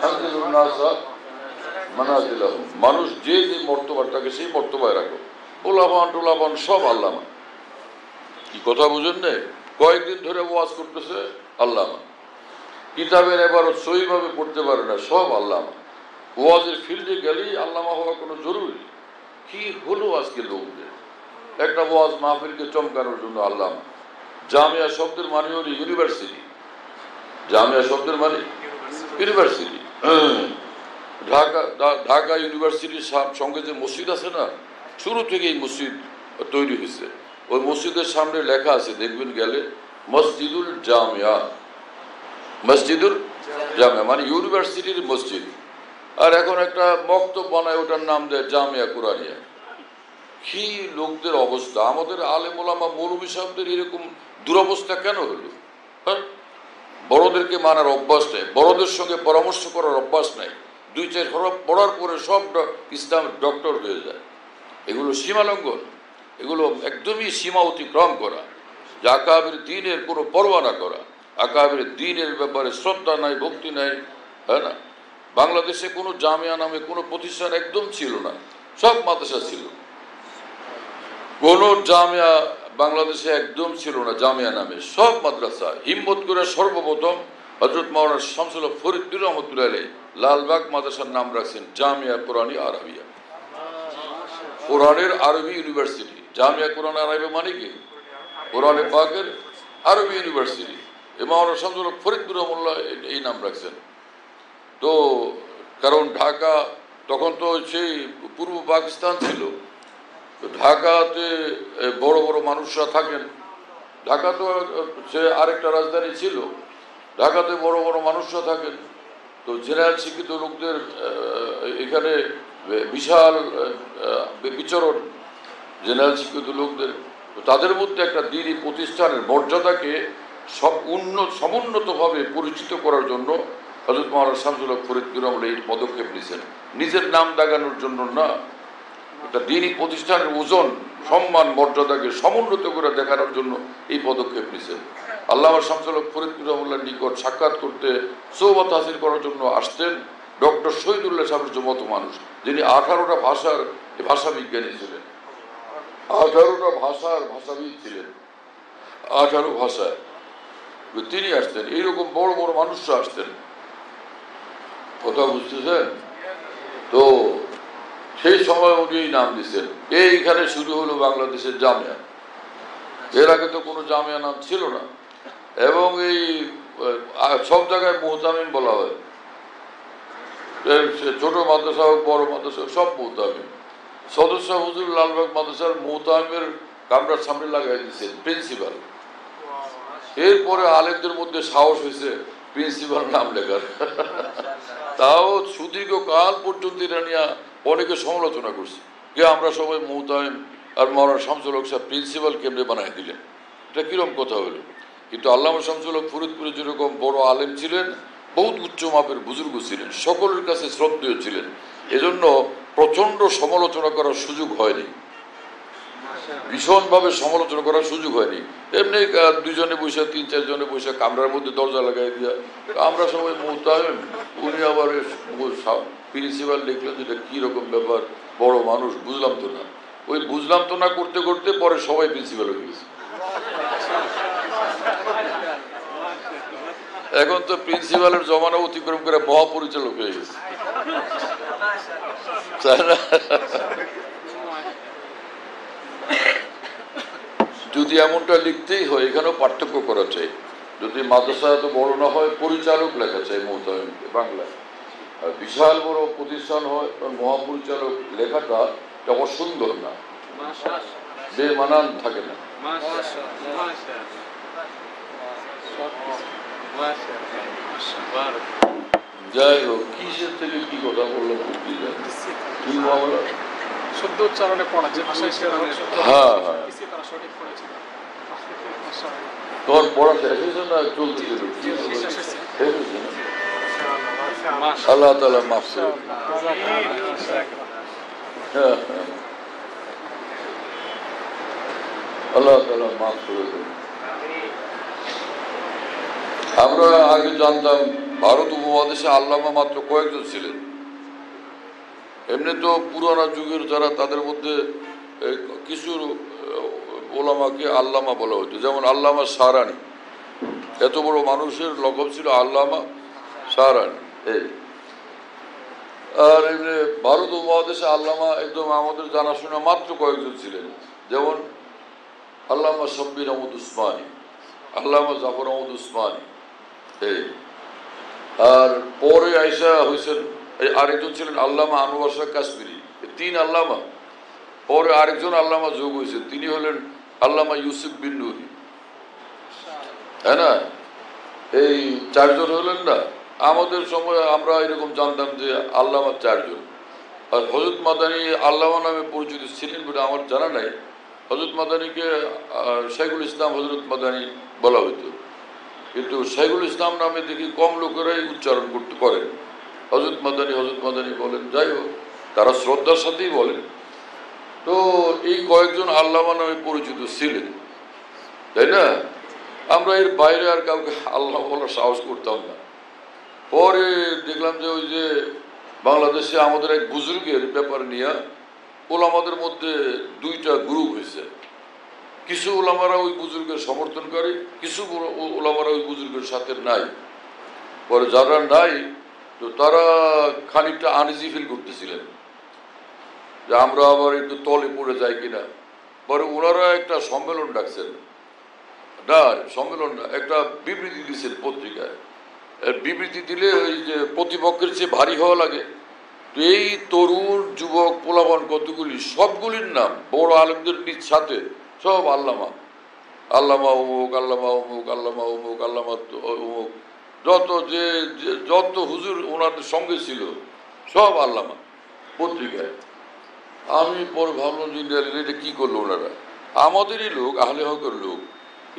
আনজিলুন NASA মানাজিলাহুম, মানুষ যে যে মর্তবাটাকে সেই মর্তবায় রাখো। ওলাবান টোলাবান সব আল্লামা। কি কথা বুঝেন না? কয়েকদিন ধরে ওয়াজ করতেছে আল্লামা, কিতাবের এবার সহিভাবে পড়তে পারে না, সব আল্লামা। ওয়াজের ফিল্ডে গেলেই আল্লামা হওয়া কোনো জরুরি। কি হলো আজকে লোকদের? একটা ওয়াজ মাহফিলকে চমকানোর জন্য আল্লামা। জামিয়া শব্দের মানে হলো ইউনিভার্সিটি। জামিয়া শব্দের মানে ইউনিভার্সিটি। ঢাকা ইউনিভার্সিটির সঙ্গে যে মসজিদ আছে না, শুরু থেকেই মসজিদ তৈরি হয়েছে। ওই মসজিদের সামনে লেখা আছে, দেখবেন গেলে, মসজিদুল জামিয়া। মসজিদুল জামিয়া মানে ইউনিভার্সিটির মসজিদ। আর এখন একটা মক্তব বানায়, ওটার নাম দেয় জামিয়া কুরানিয়া। কি লোকদের অবস্থা! আমাদের আলেম ওলামা মৌলভী সাহেবদের এরকম দুরবস্থা কেন হলো? হ্যাঁ, বড়দেরকে মানার অভ্যাস নেই, বড়দের সঙ্গে পরামর্শ করার অভ্যাস নেই। 2-4 হরফ পড়ার পরে সব ইসলাম ডক্টর হয়ে যায়। এগুলো সীমালঙ্ঘন, এগুলো একদমই সীমা অতিক্রম করা। যে আকাবের দ্বীনের কোনো পরোয়া না করা, আকাবের দ্বীনের ব্যাপারে শ্রদ্ধা নাই, ভক্তি নাই। হ্যাঁ না, বাংলাদেশে কোনো জামিয়া নামে কোনো প্রতিষ্ঠান একদম ছিল না, সব মাদ্রাসা ছিল। কোনো জামিয়া বাংলাদেশে একদম ছিল না, জামিয়া নামে সব মাদ্রাসা। হিম্মত করে সর্বপ্রথম হযরত মাওলানা শামসুল হক ফরিদপুর রহমতুল্লাহ আলাইহি লালবাগ মাদ্রাসার নাম রাখছেন জামিয়া কুরআনী আরবিয়া, কোরআনের আরবি ইউনিভার্সিটি। জামিয়া কুরআন আরবি মানে কি? কোরআনে পাকের আরবি ইউনিভার্সিটি। মাওলানা শামসুল হক ফরিদপুর রহমতুল্লাহ এই নাম রাখছেন। তো কারণ ঢাকা তখন তো সেই পূর্ব পাকিস্তান ছিল, ঢাকাতে বড় বড় মানুষরা থাকেন। ঢাকা তো সে আরেকটা রাজধানী ছিল, ঢাকাতে বড় বড় মানুষরা থাকেন। তো জেনারেল শিক্ষিত লোকদের এখানে বিশাল বিচরণ, জেনারেল শিক্ষিত লোকদের। তাদের মধ্যে একটা দ্বীনি প্রতিষ্ঠানের মর্যাদাকে সমুন্নতভাবে পরিচিত করার জন্য হযরত মাওলানা শামসুল হক ফরিদপুর রহমতুল্লাহ এই পদক্ষেপ নিয়েছেন। নিজের নাম দাগানোর জন্য না, একটা দ্বীনি প্রতিষ্ঠানের ওজন, সম্মান, মর্যাদাকে সমুন্নত করে দেখানোর জন্য এই পদক্ষেপ নিয়েছেন। আল্লামা শামসুল হক ফরিদপুর রহমতুল্লাহর নিকট সাক্ষাৎ করতে, সোহবত হাসিল করার জন্য আসতেন ডক্টর শহীদুল্লাহ সাহেবের মতো মানুষ, যিনি 18টা ভাষার ভাষাবিজ্ঞানী ছিলেন, 18টা ভাষার ভাষাবিদ ছিলেন, 18 ভাষায় তিনি আসতেন। এইরকম বড় বড় মানুষরা আসতেন। কথা বুঝতেছেন তো? সেই সময় উনি নাম দিচ্ছেন। এইখানে শুরু হলো বাংলাদেশের জামিয়া। এর আগে তো কোনো জামিয়া নাম ছিল না। এবং এই সব জায়গায় মুহতামিম বলা হয়, ছোট মাদ্রাসা হোক বড় মাদ্রাসা হোক সব মুহতামিম। সদস্য হুজুর লালবাগ মাদ্রাসার মুহতামিমের কামরার সামনে লাগাই দিচ্ছেন প্রিন্সিপাল। এরপরে আলেমদের মধ্যে সাহস হয়েছে প্রিন্সিপাল নাম লেখার। তাও সুদীর্ঘ কাল পর্যন্ত এটা নিয়ে অনেকে সমালোচনা করছে, যে আমরা সবাই মুহতামিম আর মাওলানা শামসুল হক সাহেব প্রিন্সিপাল কেমনে বানাই দিলেন, এটা কিরম কথা হলো? কিন্তু আল্লামা শামসুল হক ফরিদপুরে যেরকম বড় আলেম ছিলেন, বহুত উচ্চ মাপের বুজুর্গ ছিলেন, সকলের কাছে শ্রদ্ধেয় ছিলেন, এজন্য প্রচণ্ড সমালোচনা করার সুযোগ হয়নি, ভীষণভাবে সমালোচনা করার সুযোগ হয়নি। এমনি 2 জনে বসে 3-4 জনে বসে কামরার মধ্যে দরজা লাগাই দিয়া আমরা সবাই মুহতামিম, উনি আবার প্রিন্সিপাল লিখলেন, যেটা কীরকম ব্যাপার, বড় মানুষ, বুঝলাম তো না। ওই বুঝলাম তো না করতে করতে পরে সবাই প্রিন্সিপাল হয়ে গেছে। এখন তো প্রিন্সিপালের জমানা অতিক্রম করে মহাপরিচালক হয়ে গেছে, তাই না? যদি এমনটা লিখতেই হয়, এখানেও পার্থক্য করা চাই। যদি মাদ্রাসা এত বড় না হয়, পরিচালক লেখা চাই মুহতামিমকে বাংলায়। আর বিশাল বড় প্রতিষ্ঠান হয়, মহাপরিচালক লেখাটা অসুন্দর না, বেমানান থাকে না। যাই হোক, কিসের থেকে কি কথা বললাম কি জানি, কি মামলা শুদ্ধ উচ্চারণে পড়া, যে ভাষায় হ্যাঁ হ্যাঁ তোমার পড়া শেষ হয়েছে না চলতেছে? শেষ হয়েছে না? আল্লাহ তাআলা মাফ করুন। আল্লাহ তাআলা মাফ করে দেন। আমরা আগে জানতাম ভারত উপমহাদেশে আল্লামা মাত্র কয়েকজন ছিলেন। এমনি তো পুরানা যুগের যারা, তাদের মধ্যে কিছু ওলামাকে আল্লামা বলা হতো, যেমন আল্লামা সারানি। এত বড় মানুষের লকব ছিল আল্লামা সারানি। আর এমনি ভারত উপমহাদেশে আল্লামা একদম আমাদের জানাশোনা মাত্র কয়েকজন ছিলেন, যেমন আল্লামা শব্বির আহমদ উসমানী, আল্লামা জাফর আহমদ উসমানী। আর পরে আইসা হয়েছেন আরেকজন ছিলেন আল্লামা আনোয়ার শাহ কাশ্মীরি। তিন আল্লামা। পরে আরেকজন আল্লামা যোগ হয়েছেন, তিনি হলেন আল্লামা ইউসুফ বিন নুরি, তাই না? এই চারজন হলেন না। আমাদের সময় আমরা এরকম জানতাম যে আল্লামা চারজন। আর হযরত মাদানী আল্লামা নামে পরিচিত ছিলেন বলে আমার জানা নাই। হযরত মাদানীকে শেখুল ইসলাম হযরত মাদানী বলা হইতো, কিন্তু শেখুল ইসলাম নামে দেখি কম লোকেরাই উচ্চারণ করেন। হযরত মাদানী বলেন। যাই হোক, তারা শ্রদ্ধার সাথেই বলেন। তো এই কয়েকজন আল্লামা নামে পরিচিত ছিলেন, তাই না? আমরা এর বাইরে আর কাউকে আল্লাহ বলার সাহস করতাম না। পরে দেখলাম যে ওই যে বাংলাদেশে আমাদের এক বুজুর্গের ব্যাপার নিয়ে ওলামাদের মধ্যে দুইটা গ্রুপ হয়েছে। কিছু ওলামারা ওই বুজুর্গের সমর্থন করে, কিছু ওলামারা ওই বুজুর্গের সাথে নাই। পরে যারা নাই, তো তারা খানিকটা আনইজি ফিল করতেছিলেন যে আমরা আবার একটু তলে পড়ে যাই কিনা। পরে ওনারা একটা সম্মেলন ডাকছেন, না সম্মেলন না, একটা বিবৃতি দিচ্ছেন পত্রিকায়। বিবৃতি দিলে ওই যে প্রতিপক্ষের চেয়ে ভারী হওয়া লাগে। তো এই তরুণ যুবক পোলাপান কতগুলি, সবগুলির নাম বড় আলেমদের নিজ সাথে সব আল্লামা, আল্লামা অমুক, আল্লামা অমুক, আল্লামা অমুক, আল্লামা অমুক, যত হুজুর ওনাদের সঙ্গে ছিল সব আল্লামা পত্রিকায়। আমি পরে ভাবলাম যে এটা কি করলো ওনারা, আমাদেরই লোক, আহলে হকের লোক,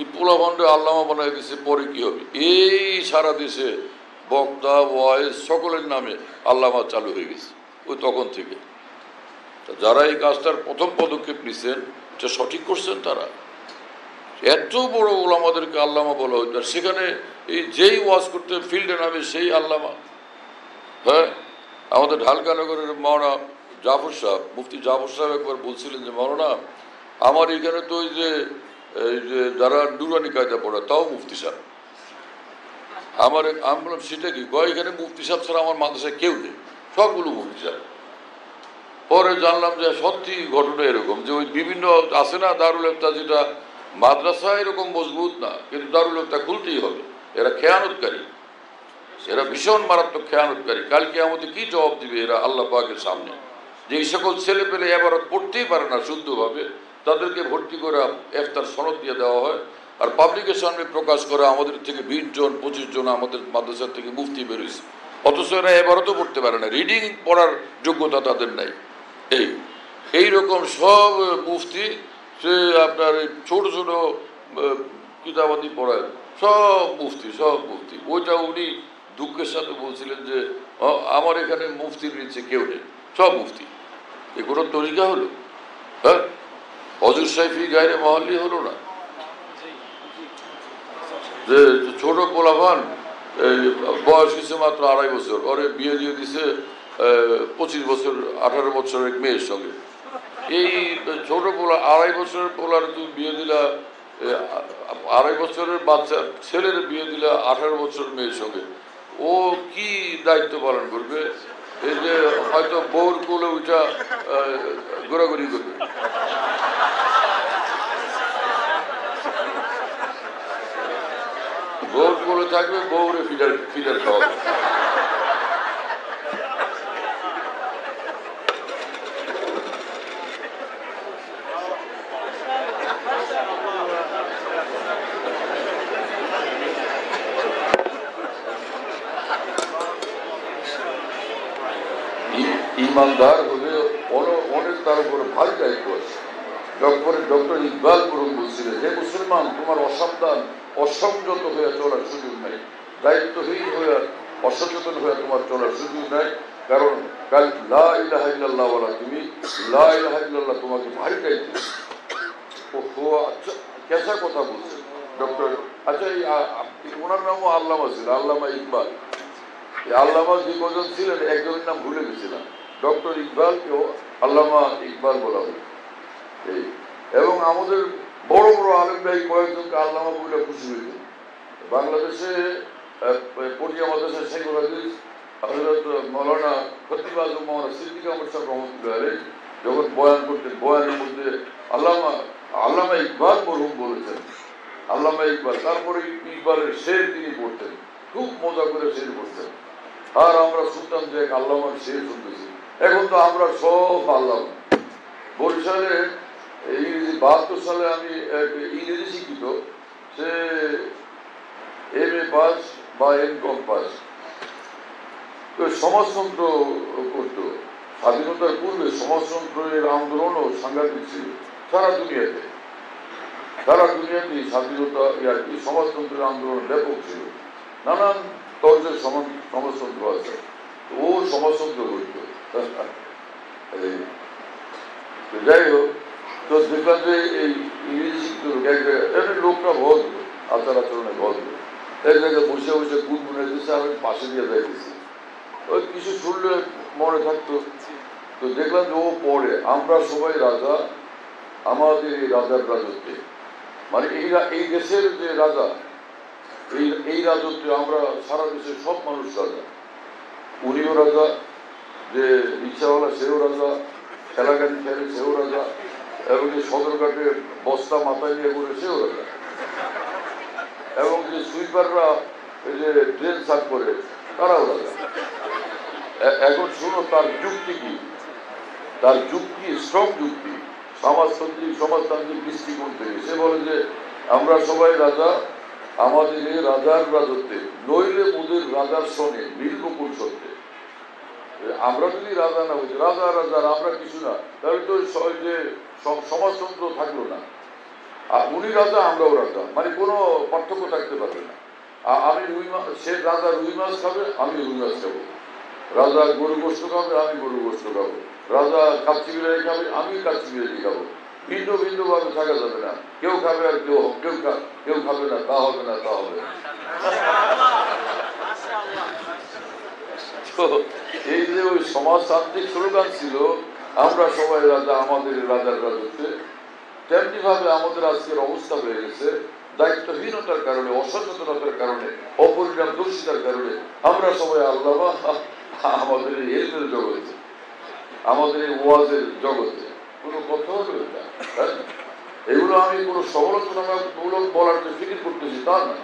এই পোলাপান্ডে আল্লামা বানাই দিচ্ছে, পরে কি হবে? এই সারা দেশে বক্তা ওয়াইজ সকলের নামে আল্লামা চালু হয়ে গেছে ওই তখন থেকে। যারা এই কাজটার প্রথম পদক্ষেপ নিচ্ছেন, এটা সঠিক করছেন তারা। এত বড় ওলামাদেরকে আল্লামা বলা হইত, আর সেখানে এই যেই ওয়াজ করতে ফিল্ডে নামে সেই আল্লামা। হ্যাঁ, আমাদের ঢালকানগরের মাওলানা জাফর সাহেব, মুফতি জাফর সাহেব একবার বলছিলেন যে মাওলানা, আমার এখানে তো এই যে যারা নুরানি কায়দা পড়ে তাও মুফতি সাহেব। আমি বললাম সেটা কি? এখানে মুফতি সাহেব ছাড়া আমার মাদ্রাসায় কেউ নেই, সবগুলো মুফতি সাহেব। পরে জানলাম যে সত্যি ঘটনা এরকম, যে ওই বিভিন্ন আছে না দারুল ইফতা, যেটা মাদ্রাসা এরকম মজবুত না, কিন্তু দারুল ইফতা খুলতেই হবে। এরা খেয়ানতকারী, এরা ভীষণ মারাত্মক খেয়ানতকারী। কালকে আমাদের কি জবাব দিবে এরা আল্লাহ পাকের সামনে? যে এই সকল ছেলে পেলে এবারত পড়তেই পারে না শুদ্ধভাবে, তাদেরকে ভর্তি করে ইফতার সনদ দিয়ে দেওয়া হয়, আর পাবলিকের সামনে প্রকাশ করে আমাদের থেকে 20 জন 25 জন আমাদের মাদ্রাসা থেকে মুফতি বেরোয়েছে, অথচ এরা এবারতও পড়তে পারে না, রিডিং পড়ার যোগ্যতা তাদের নাই। এইরকম সব মুফতি, সে আপনার ছোট ছোট কিতাবাদি পড়ায়, সব মুফতি। ওইটা উনি দুঃখের সাথে বলছিলেন যে আমার এখানে মুফতির নিচে কেউ নেই, সব মুফতি। এ কোনো তরিকা হলো? হ্যাঁ, হজুর সাইফি গায়রে মহল্লি হলো না? যে ছোট পোলাভান, বয়স হয়েছে মাত্র 2.5 বছর, ওরে বিয়ে দিয়ে দিছে 25 বছর 18 বছরের এক মেয়ের সঙ্গে। এই ছোট পোলা 2.5 বছরের পোলার তুমি বিয়ে দিলা, 2.5 বছরের বাচ্চা ছেলের বিয়ে দিলা 18 বছরের মেয়ের সঙ্গে, ও কি দায়িত্ব পালন করবে? এই যে হয়তো বউর কোলে ওইটা ঘোরাঘুরি করবে। বউর কোলে থাকবে, বউরে ফিডার খাওয়াবে। ইমানদার হলে অনেক তার উপরে ভারী দায়িত্ব আছে। ডক্টর ইকবাল বরং বলছিলেন, হে মুসলমান, তোমার অসাবধান অসংযত হয়ে চলার সুযোগ নাই, দায়িত্বহীন হয়ে অসচেতন হয়ে তোমার চলার সুযোগ নাই। কারণ কাল লা ইলাহা ইল্লাল্লাহ বলা, তুমি লা ইলাহা ইল্লাল্লাহ তোমাকে ভারী দায়িত্ব। আচ্ছা, কেসা কথা বলছেন ডক্টর? আচ্ছা, ওনার নামও আল্লামা ছিল, আল্লামা ইকবাল। আল্লামা যে কজন ছিলেন একজনের নাম ভুলে গেছিলাম, ডক্টর ইকবালকেও আল্লামা ইকবাল বলা হয়। এই এবং আমাদের বড় বড় আলেম ভাই কয়েকজনকে আল্লামা বলে খুশি হয়েছেন। বাংলাদেশে পটিয়া মাদ্রাসা শেখুল হাদিস হযরত মাওলানা খতিব আজম মাওলানা সিদ্দিক আহমদ সাহেব রহমতুল্লাহ আলাইহি যখন বয়ান করতেন, বয়ানের মধ্যে আল্লামা ইকবাল মরহুম বলেছেন, আল্লামা ইকবাল, তারপরে ইকবালের শের তিনি পড়তেন, খুব মজা করে শের পড়তেন। আর আমরা শুনতাম যে এক আল্লামার শের শুনতেছি। এখন তো আমরা সব আল্লামা। বরিশালে ইংরেজি 72 সালে আমি ইংরেজি শিক্ষিত, সে MA পাস বা M.Com পাস, সমাজতন্ত্র করতো। স্বাধীনতার পূর্বে সমাজতন্ত্রের আন্দোলনও সাংঘাতিক ছিল সারা দুনিয়াতে। সারা দুনিয়াতেই স্বাধীনতা সমাজতন্ত্রের আন্দোলন ব্যাপক ছিল, নানান তর্জের সমাজতন্ত্র আছে। ও সমাজতন্ত্র হইত। যাই হোক, তো দেখলাম যে এই ইংরেজি শিখতে লোকটা ভদ্র, আচার আচরণে ভদ্র, এক জায়গায় বসে বসে গুনগুনে দিচ্ছে, আমি পাশে দিয়ে যাইতেছি, ওই কিছু শুনলে মনে থাকতো। তো দেখলাম যে ও পড়ে আমরা সবাই রাজা, আমাদের এই রাজার রাজত্বে, মানে এই দেশের যে রাজা, এই রাজত্বে আমরা সারা দেশের সব মানুষ রাজা। উনিও রাজা, যে রিক্সাওয়ালা সেও রাজা, খেলাগাড়ি খেলে সেও রাজা, এবং যে সদরঘাটে বস্তা মাথায় নিয়ে ঘুরে সেও রাজা, এবং যে সুইপাররা যে ট্রেন সাফ করে তারাও রাজা। এখন শুনো তার যুক্তি কি, তার যুক্তি স্ট্রং যুক্তি সমাজতান্ত্রিক দৃষ্টিকোণ থেকে। সে বলে যে আমরা সবাই রাজা, আমাদের এই রাজার রাজত্বে, নইলে মোদের রাজার সনে নীলবকুল সত্যে। আমরা যদি রাজা না হইতে, রাজা আমরা কিছু না, তাহলে তো যে সমাজতন্ত্র থাকলো না। আর উনি রাজা, আমরাও রাজা, মানে কোনো পার্থক্য থাকতে পারবে না। আমি সে রাজা রুই মাছ খাবে, আমি রুই মাছ খাবো। রাজা গরু গোস্ত খাবে, আমি গরু গোস্ত খাবো। রাজা কাচ্চি বিরিয়ানি খাবে, আমি কাচ্চি বিরিয়ানি খাবো। ভিন্ন ভিন্ন ভাবে থাকা যাবে না। কেউ খাবে আর কেউ খাবে না, তা হবে না, তা হবে না। তো এই যে ওই সমাজতান্ত্রিক স্লোগান ছিল, আমরা সবাই রাজা, আমাদের রাজার রাজত্বে, তেমনি ভাবে আমাদের আজকের অবস্থা হয়ে গেছে। দায়িত্বহীনতার কারণে, অসচেতনতার কারণে, অপরিণামদর্শিতার কারণে আমরা সবাই আল্লামা, আমাদের এই এলমের জগতে, আমাদের এই ওয়াজের জগতে কোনো কথা হলো এটা। এগুলো আমি কোনো সমালোচনামূলক বলার যে ফিকির করতেছি তা না।